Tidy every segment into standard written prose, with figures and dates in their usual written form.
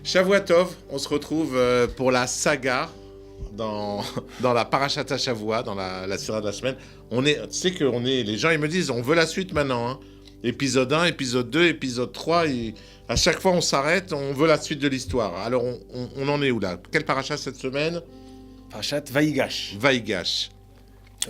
Shavuot Tov, on se retrouve pour la saga dans la Parashat Shavua, dans la sira de la semaine. Tu sais que les gens ils me disent on veut la suite maintenant. Hein. Épisode 1, épisode 2, épisode 3, à chaque fois on s'arrête, on veut la suite de l'histoire. Alors on en est où là? Quelle parashat cette semaine? Parashat Vaïgash. Vaïgash.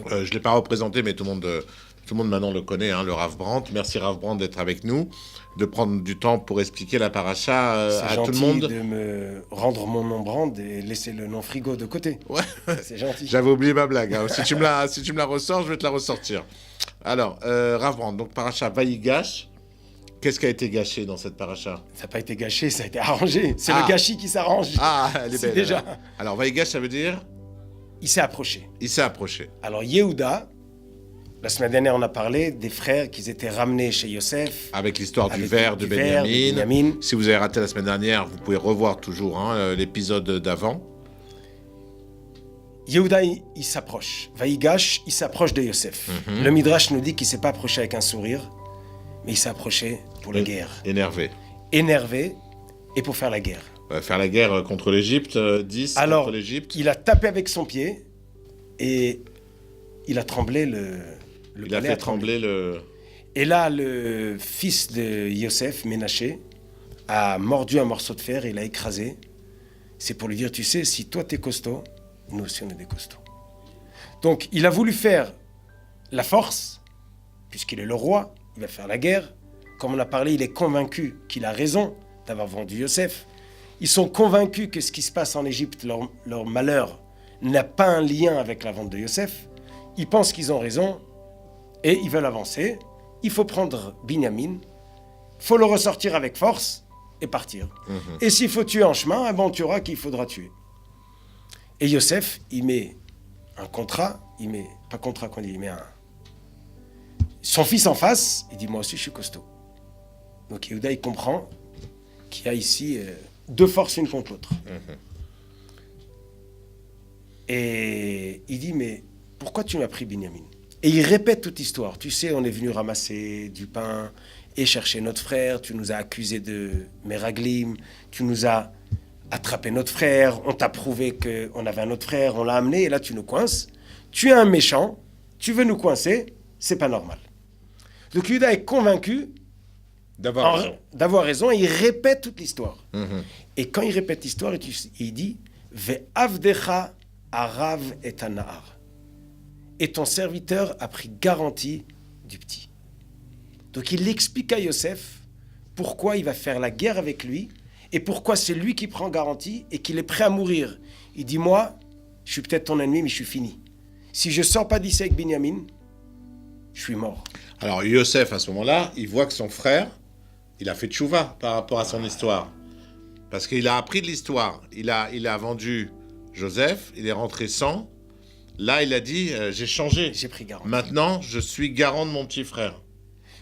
Je ne l'ai pas représenté, mais tout le monde maintenant le connaît, hein, le Rav Brandt. Merci Rav Brandt d'être avec nous, de prendre du temps pour expliquer la paracha à tout le monde. C'est gentil de me rendre mon nom Brandt et laisser le nom Frigo de côté. Ouais. C'est gentil. J'avais oublié ma blague. Hein. Si tu me la ressors, je vais te la ressortir. Alors, Rav Brandt, donc paracha Vaïgash. Qu'est-ce qui a été gâché dans cette paracha? Ça n'a pas été gâché, ça a été arrangé. C'est le gâchis qui s'arrange. Ah, elle est belle. Déjà. Alors, Vaïgash, ça veut dire? Il s'est approché. Il s'est approché. Alors, Yehuda, la semaine dernière, on a parlé des frères qui étaient ramenés chez Yosef. Avec l'histoire du ver de Benjamin. Si vous avez raté la semaine dernière, vous pouvez revoir toujours l'épisode d'avant. Yehuda, il s'approche. Vaïgash, il s'approche de Yosef. Mm-hmm. Le Midrash nous dit qu'il ne s'est pas approché avec un sourire, mais il s'est approché pour la guerre. Énervé. Énervé et pour faire la guerre. Faire la guerre contre l'Égypte, 10 Alors, contre l'Égypte. Il a tapé avec son pied et il a tremblé il a fait trembler le... Et là, le fils de Yosef, Ménaché, a mordu un morceau de fer et il l'a écrasé. C'est pour lui dire, tu sais, si toi t'es costaud, nous aussi on est des costauds. Donc, il a voulu faire la force, puisqu'il est le roi, il va faire la guerre. Comme on a parlé, il est convaincu qu'il a raison d'avoir vendu Yosef. Ils sont convaincus que ce qui se passe en Égypte, leur malheur, n'a pas un lien avec la vente de Yosef. Ils pensent qu'ils ont raison et ils veulent avancer. Il faut prendre Binyamin, il faut le ressortir avec force et partir. Mm-hmm. Et s'il faut tuer en chemin, on tuera qui il faudra tuer. Et Yosef, il met un contrat, il met son fils en face, il dit moi aussi je suis costaud. Donc Yehuda il comprend qu'il y a ici deux forces une contre l'autre. Mm-hmm. Et il dit mais pourquoi tu m'as pris Binyamin? Et il répète toute l'histoire. Tu sais, on est venu ramasser du pain et chercher notre frère. Tu nous as accusés de Meraglim. Tu nous as attrapé notre frère. On t'a prouvé qu'on avait un autre frère. On l'a amené et là, tu nous coinces. Tu es un méchant. Tu veux nous coincer. C'est pas normal. Donc, Yehuda est convaincu d'avoir raison et il répète toute l'histoire. Mm-hmm. Et quand il répète l'histoire, il dit « Ve'avdecha arav et anahar » et ton serviteur a pris garantie du petit. Donc il explique à Yosef pourquoi il va faire la guerre avec lui et pourquoi c'est lui qui prend garantie et qu'il est prêt à mourir. Il dit, moi, je suis peut-être ton ennemi, mais je suis fini. Si je ne sors pas d'ici avec Binyamin, je suis mort. Alors Yosef, à ce moment-là, il voit que son frère, il a fait tchouva par rapport à son histoire. Parce qu'il a appris de l'histoire. Il a vendu Joseph, il est rentré sans. Là, il a dit, j'ai changé. J'ai pris garant. Maintenant, je suis garant de mon petit frère.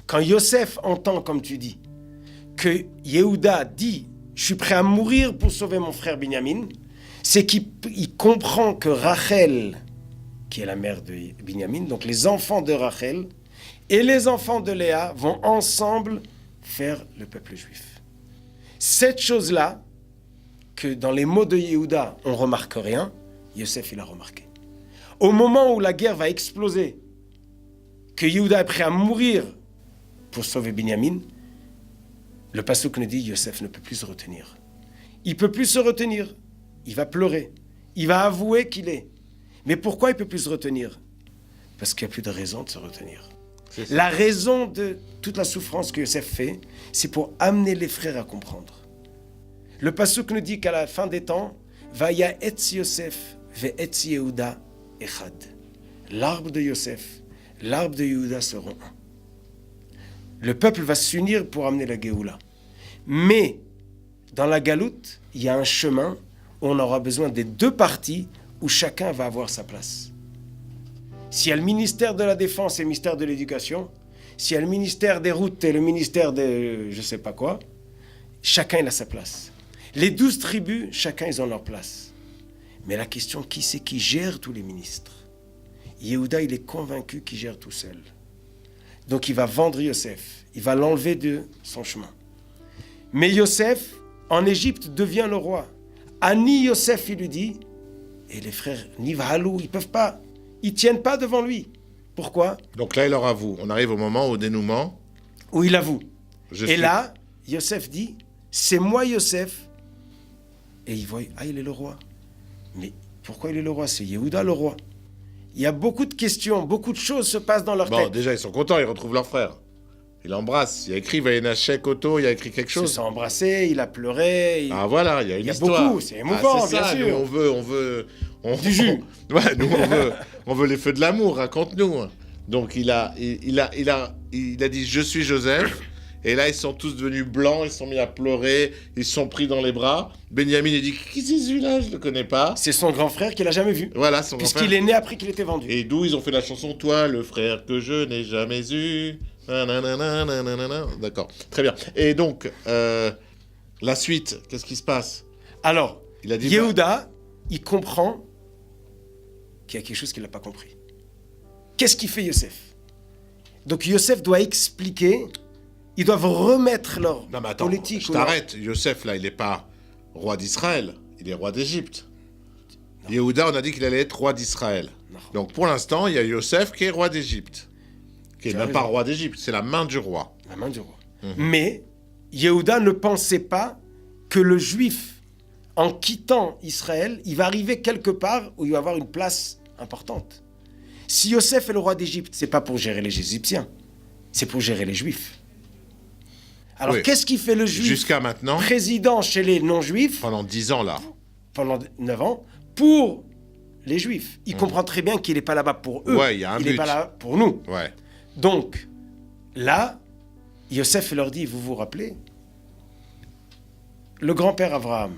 Quand Yosef entend, comme tu dis, que Yehuda dit, je suis prêt à mourir pour sauver mon frère Binyamin, c'est qu'il comprend que Rachel, qui est la mère de Binyamin, donc les enfants de Rachel et les enfants de Léa vont ensemble faire le peuple juif. Cette chose-là, que dans les mots de Yehuda, on ne remarque rien, Yosef, il a remarqué. Au moment où la guerre va exploser, que Yehuda est prêt à mourir pour sauver Binyamin, le passouk nous dit Yosef ne peut plus se retenir. Il ne peut plus se retenir. Il va pleurer. Il va avouer qu'il est. Mais pourquoi il ne peut plus se retenir? Parce qu'il n'y a plus de raison de se retenir. La raison de toute la souffrance que Yosef fait, c'est pour amener les frères à comprendre. Le passouk nous dit qu'à la fin des temps, Vaya etz Yosef ve etz Yehuda Echad. L'arbre de Yosef, l'arbre de Yehuda seront un. Le peuple va s'unir pour amener la Géoula. Mais dans la galoute, il y a un chemin où on aura besoin des deux parties où chacun va avoir sa place. S'il y a le ministère de la Défense et le ministère de l'Éducation, s'il y a le ministère des Routes et le ministère de je sais pas quoi, chacun il a sa place. Les 12 tribus, chacun ils ont leur place. Mais la question, qui c'est qui gère tous les ministres? Yehuda, il est convaincu qu'il gère tout seul. Donc il va vendre Yosef. Il va l'enlever de son chemin. Mais Yosef, en Égypte devient le roi. Ani Yosef, il lui dit, et les frères Nivhalou, ils peuvent pas, ils tiennent pas devant lui. Pourquoi? Donc là, il leur avoue. On arrive au moment, au dénouement. Où il avoue. Et là, Yosef dit, c'est moi Yosef. Et ils voient, il est le roi. Mais pourquoi il est le roi? C'est Yehuda le roi. Il y a beaucoup de questions, beaucoup de choses se passent dans leur tête. Déjà, ils sont contents, ils retrouvent leur frère. Il l'embrasse. Il a écrit Vayenaché Koto, il a écrit quelque chose. Ils se sont embrassés, il a pleuré. Ah voilà, il y a une histoire. Il y a beaucoup, c'est émouvant, c'est bien ça, sûr. Nous, on veut du jus. Ouais, nous, on veut les feux de l'amour, raconte-nous. Donc, il a dit, je suis Joseph. Et là, ils sont tous devenus blancs, ils se sont mis à pleurer, ils se sont pris dans les bras. Benjamin, il dit, qui c'est celui-là? Je ne le connais pas. C'est son grand frère qu'il n'a jamais vu. Voilà, son grand frère. Puisqu'il est né après qu'il était vendu. Et d'où ils ont fait la chanson, toi, le frère que je n'ai jamais eu. Nanana. D'accord, très bien. Et donc, la suite, qu'est-ce qui se passe? Alors, il a dit, Yehuda, il comprend qu'il y a quelque chose qu'il n'a pas compris. Qu'est-ce qu'il fait Yosef? Donc Yosef doit expliquer, ils doivent remettre leur politique. Je t'arrête. Yosef, là, il n'est pas roi d'Israël, il est roi d'Égypte. Yehuda, on a dit qu'il allait être roi d'Israël. Non. Donc pour l'instant, il y a Yosef qui est roi d'Égypte. Qui n'est même pas roi d'Égypte, c'est la main du roi. La main du roi. Mais Yehuda ne pensait pas que le juif, en quittant Israël, il va arriver quelque part où il va avoir une place importante. Si Yosef est le roi d'Égypte, c'est pas pour gérer les Égyptiens, c'est pour gérer les Juifs. Alors qu'est-ce qui fait le juif jusqu'à maintenant, président chez les non-juifs pendant 10 ans là, pendant 9 ans, pour les Juifs? Il comprend très bien qu'il n'est pas là-bas pour eux, il n'est pas là pour nous. Ouais. Donc là, Yosef leur dit, vous vous rappelez, le grand-père Abraham,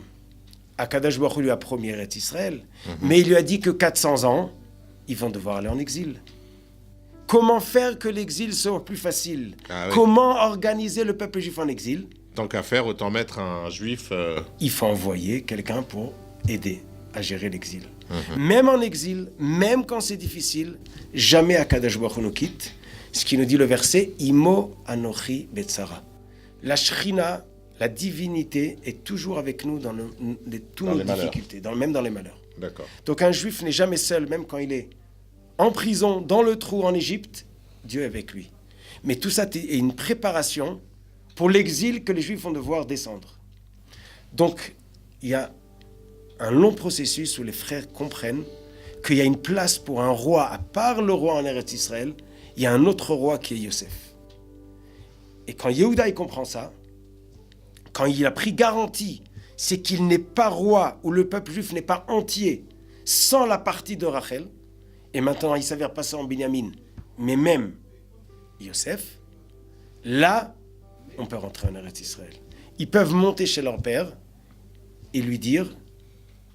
Akadosh Baruch Hu lui a promis Eretz Israël, mais il lui a dit que 400 ans, ils vont devoir aller en exil. Comment faire que l'exil soit plus facile? Comment organiser le peuple juif en exil? Tant qu'à faire, autant mettre un juif... Il faut envoyer quelqu'un pour aider à gérer l'exil. Même en exil, même quand c'est difficile, jamais Akadosh Baruch Hu nous quitte. Ce qui nous dit le verset, Imo Anochi Betsara. La Shrina, la divinité, est toujours avec nous dans toutes nos difficultés, même dans les malheurs. D'accord. Donc un juif n'est jamais seul, même quand il est en prison, dans le trou en Égypte, Dieu est avec lui. Mais tout ça est une préparation pour l'exil que les juifs vont devoir descendre. Donc, il y a un long processus où les frères comprennent qu'il y a une place pour un roi, à part le roi en Eretz Israël, il y a un autre roi qui est Yosef. Et quand Yehuda il comprend ça, quand il a pris garantie, c'est qu'il n'est pas roi, ou le peuple juif n'est pas entier, sans la partie de Rachel, et maintenant il s'avère passer en Binyamin, mais même Yosef, là, on peut rentrer en Eretz Israël. Ils peuvent monter chez leur père et lui dire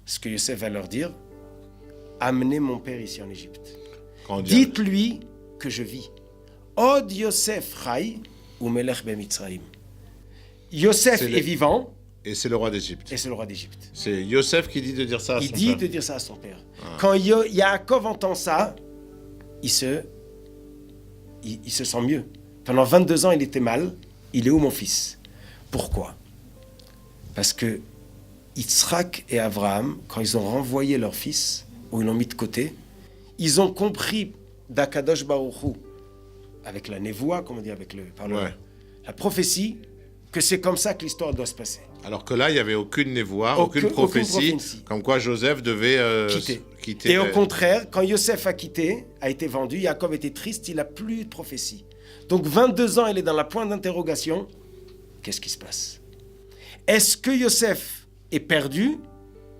ce que Yosef va leur dire, amenez mon père ici en Égypte. Dites-lui que je vis. Od Yosef Chai ou Melech Bemitzraim. Yosef est vivant. Et c'est le roi d'Égypte. Et c'est le roi d'Égypte. C'est Yosef qui dit de dire ça à son père. Il dit de dire ça à son père. Quand Yaakov entend ça, il se sent mieux. Pendant 22 ans, il était mal. Il est où mon fils? Pourquoi? Parce que Yitzhak et Abraham, quand ils ont renvoyé leur fils, ou ils l'ont mis de côté, ils ont compris d'Akadosh Baruch Hu, avec la névoie, comme on dit, la prophétie, que c'est comme ça que l'histoire doit se passer. Alors que là, il n'y avait aucune névoie, aucune prophétie, comme quoi Joseph devait quitter. Et au contraire, quand Yosef a été vendu, Yaakov était triste, il n'a plus de prophétie. Donc 22 ans, il est dans la pointe d'interrogation. Qu'est-ce qui se passe? Est-ce que Yosef est perdu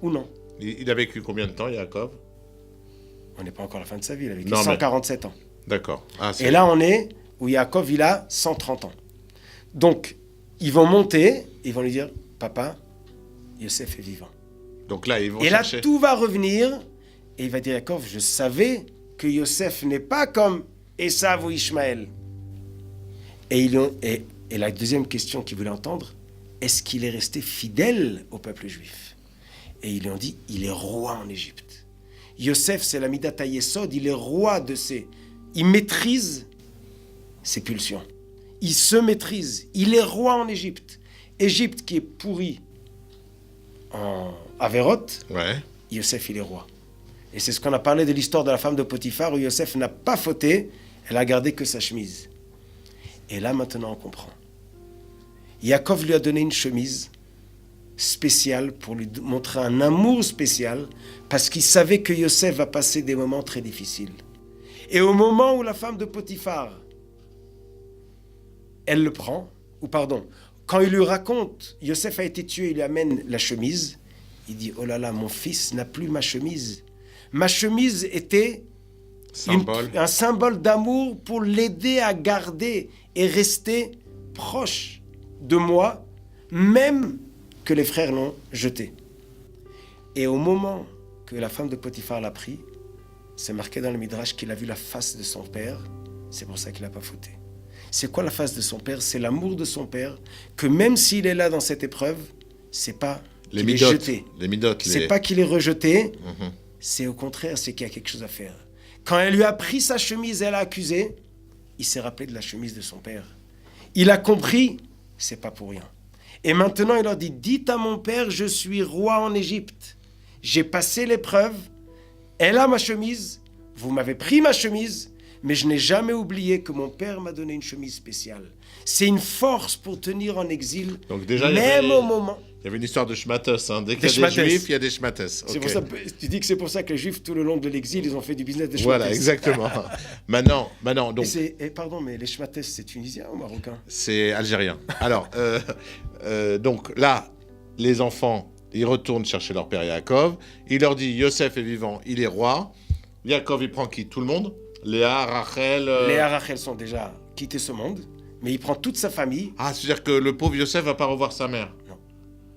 ou non? Il a vécu combien de temps, Yaakov? On n'est pas encore à la fin de sa vie, il a vécu 147 ans. D'accord. Et là, on est où Yaakov, il a 130 ans. Donc, ils vont monter, ils vont lui dire, papa, Yosef est vivant. Donc là, ils vont chercher. Et là, tout va revenir, et il va dire, Yaakov, je savais que Yosef n'est pas comme Esav ou Ishmaël. Et la deuxième question qu'ils voulaient entendre, est-ce qu'il est resté fidèle au peuple juif? Et ils lui ont dit, il est roi en Égypte. Yosef, c'est la Midat HaYesod, il est roi de ses... Il maîtrise ses pulsions. Il se maîtrise. Il est roi en Égypte. Égypte qui est pourrie en Averot, Ouais. Yosef, il est roi. Et c'est ce qu'on a parlé de l'histoire de la femme de Potiphar, où Yosef n'a pas fauté, elle a gardé que sa chemise. Et là, maintenant, on comprend. Yaakov lui a donné une chemise spéciale pour lui montrer un amour spécial, parce qu'il savait que Yosef va passer des moments très difficiles. Et au moment où la femme de Potiphar, elle le prend, ou pardon, quand il lui raconte, Yosef a été tué, il lui amène la chemise, il dit, oh là là, mon fils n'a plus ma chemise. Ma chemise était un symbole d'amour pour l'aider à garder et rester proche de moi, même que les frères l'ont jeté. Et au moment que la femme de Potiphar l'a pris, c'est marqué dans le Midrash qu'il a vu la face de son père, c'est pour ça qu'il n'a pas fauté. C'est quoi la face de son père? C'est l'amour de son père, que même s'il est là dans cette épreuve, c'est pas qu'il est jeté. C'est pas qu'il est rejeté, c'est au contraire, c'est qu'il y a quelque chose à faire. Quand elle lui a pris sa chemise, elle a accusé, il s'est rappelé de la chemise de son père. Il a compris, c'est pas pour rien. Et maintenant, il leur dit, dites à mon père, je suis roi en Égypte. J'ai passé l'épreuve, elle a ma chemise, vous m'avez pris ma chemise, mais je n'ai jamais oublié que mon père m'a donné une chemise spéciale. C'est une force pour tenir en exil, donc déjà, même au moment... Il y avait une histoire de shmatos, hein. Dès qu'il y a des juifs, il y a des shmatos. C'est pour ça, tu dis que c'est pour ça que les juifs, tout le long de l'exil, ils ont fait du business de shmatos. Voilà, exactement. maintenant, donc... pardon, mais les shmatos, c'est tunisien ou marocain? C'est algérien. Alors, donc là, les enfants, ils retournent chercher leur père Yaakov. Il leur dit, Yosef est vivant, il est roi. Yaakov, il prend qui? Tout le monde? Léa, Rachel... Léa, Rachel sont déjà quittés ce monde, mais il prend toute sa famille. Ah, c'est-à-dire que le pauvre Yosef va pas revoir sa mère? Non.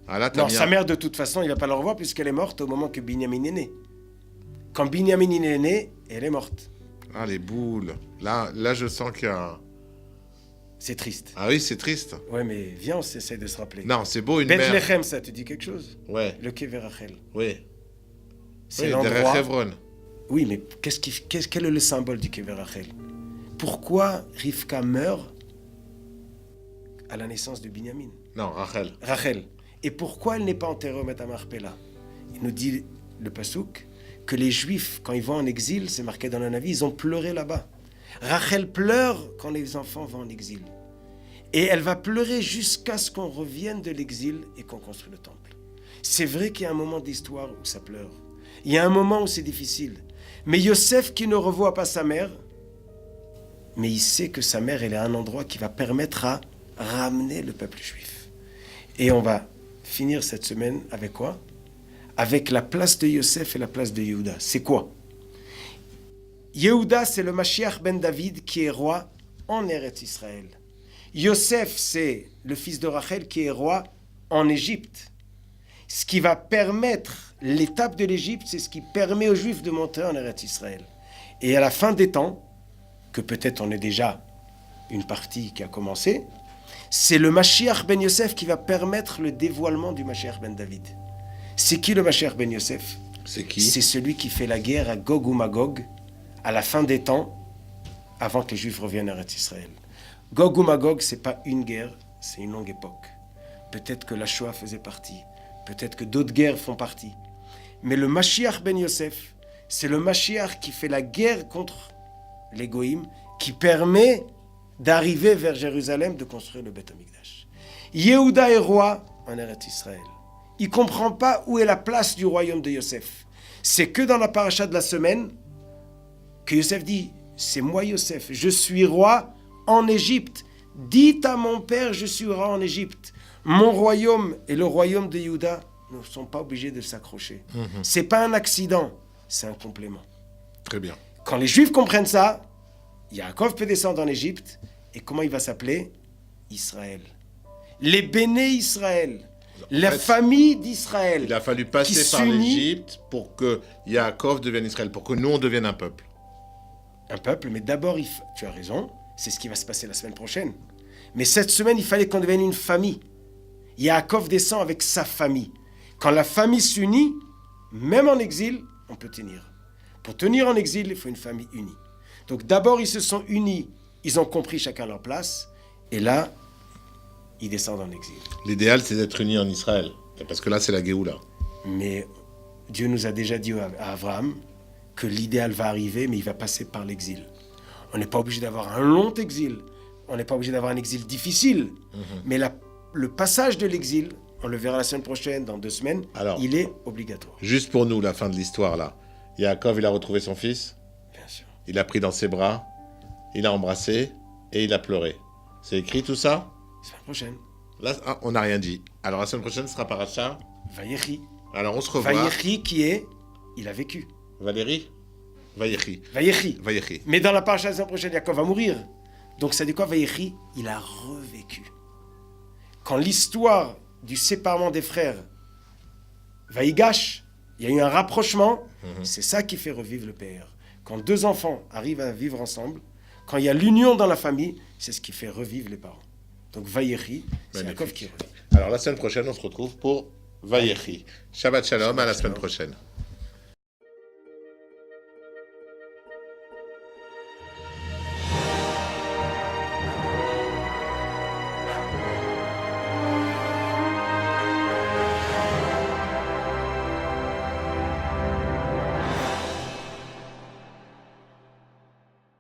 Ah, là, non, sa mère, de toute façon, il va pas la revoir puisqu'elle est morte au moment que Binyamin est né. Quand Binyamin est né, elle est morte. Ah, les boules. Là, je sens qu'il y a... C'est triste. Ah oui, c'est triste. Ouais, mais viens, on essaie de se rappeler. Non, c'est beau, une mère... Bethléem, ça te dit quelque chose? Ouais. Le Kever Rachel. Oui. C'est l'endroit... Oui, mais quel est le symbole du Kever Rachel? Pourquoi Rivka meurt à la naissance de Binyamin? Non, Rachel. Rachel. Et pourquoi elle n'est pas enterrée au Metamarpella? Il nous dit le Passouk que les Juifs, quand ils vont en exil, c'est marqué dans le Navi, ils ont pleuré là-bas. Rachel pleure quand les enfants vont en exil. Et elle va pleurer jusqu'à ce qu'on revienne de l'exil et qu'on construise le temple. C'est vrai qu'il y a un moment d'histoire où ça pleure. Il y a un moment où c'est difficile. Mais Yosef qui ne revoit pas sa mère, mais il sait que sa mère, elle est à un endroit qui va permettre à ramener le peuple juif. Et on va finir cette semaine avec quoi? Avec la place de Yosef et la place de Yehuda. C'est quoi? Yehuda, c'est le Mashiach ben David qui est roi en Eretz Israël. Yosef, c'est le fils de Rachel qui est roi en Égypte. Ce qui va permettre l'étape de l'Égypte, c'est ce qui permet aux Juifs de monter en Eretz Israël. Et à la fin des temps, que peut-être on est déjà une partie qui a commencé, c'est le Mashiach ben Yosef qui va permettre le dévoilement du Mashiach ben David. C'est qui le Mashiach ben Yosef? C'est qui? C'est celui qui fait la guerre à Gog ou Magog à la fin des temps, avant que les Juifs reviennent à Eretz Israël. Gog ou Magog, c'est pas une guerre, c'est une longue époque. Peut-être que la Shoah faisait partie, peut-être que d'autres guerres font partie. Mais le Mashiach ben Yosef, c'est le Mashiach qui fait la guerre contre les Goïm, qui permet d'arriver vers Jérusalem, de construire le Beth Amikdash. Yehuda est roi en Eretz Israël. Il ne comprend pas où est la place du royaume de Yosef. C'est que dans la paracha de la semaine que Yosef dit, c'est moi Yosef, je suis roi en Égypte. Dites à mon père, je suis roi en Égypte. Mon royaume et le royaume de Yehuda ne sont pas obligés de s'accrocher. C'est pas un accident, c'est un complément. Très bien. Quand les Juifs comprennent ça, Yaakov peut descendre en Égypte. Et comment il va s'appeler? Israël. Les béné Israël. La famille d'Israël. Il a fallu passer par l'Égypte pour que Yaakov devienne Israël, pour que nous, on devienne un peuple. Un peuple, mais d'abord, tu as raison, c'est ce qui va se passer la semaine prochaine. Mais cette semaine, il fallait qu'on devienne une famille. Yaakov descend avec sa famille. Quand la famille s'unit, même en exil, on peut tenir. Pour tenir en exil, il faut une famille unie. Donc d'abord, ils se sont unis, ils ont compris chacun leur place, et là, ils descendent en exil. L'idéal, c'est d'être unis en Israël. Parce que là, c'est la Géoula. Mais Dieu nous a déjà dit à Abraham que l'idéal va arriver, mais il va passer par l'exil. On n'est pas obligé d'avoir un long exil. On n'est pas obligé d'avoir un exil difficile. Mais le passage de l'exil, on le verra la semaine prochaine, dans 2 semaines, Alors, il est obligatoire. Juste pour nous, la fin de l'histoire, là. Yaakov, il a retrouvé son fils, Bien sûr. il l'a pris dans ses bras, il a embrassé et il a pleuré. C'est écrit tout ça? La semaine prochaine, Là, on n'a rien dit. Alors la semaine prochaine, ce sera Paracha. Vayechi. Alors on se revoit. Vayechi qui est, il a vécu. Valérie Vayechi. Vayechi. Vayechi. Mais dans la paracha la semaine prochaine, Yaakov va mourir. Donc ça dit quoi, Vayechi? Il a revécu. Quand l'histoire du séparement des frères Vaïgash, il y a eu un rapprochement, c'est ça qui fait revivre le père. Quand 2 enfants arrivent à vivre ensemble, quand il y a l'union dans la famille, c'est ce qui fait revivre les parents. Donc Vayechi, c'est Yaakov qui revit. Alors la semaine prochaine, on se retrouve pour Vayechi. Shabbat Shalom, à la semaine prochaine.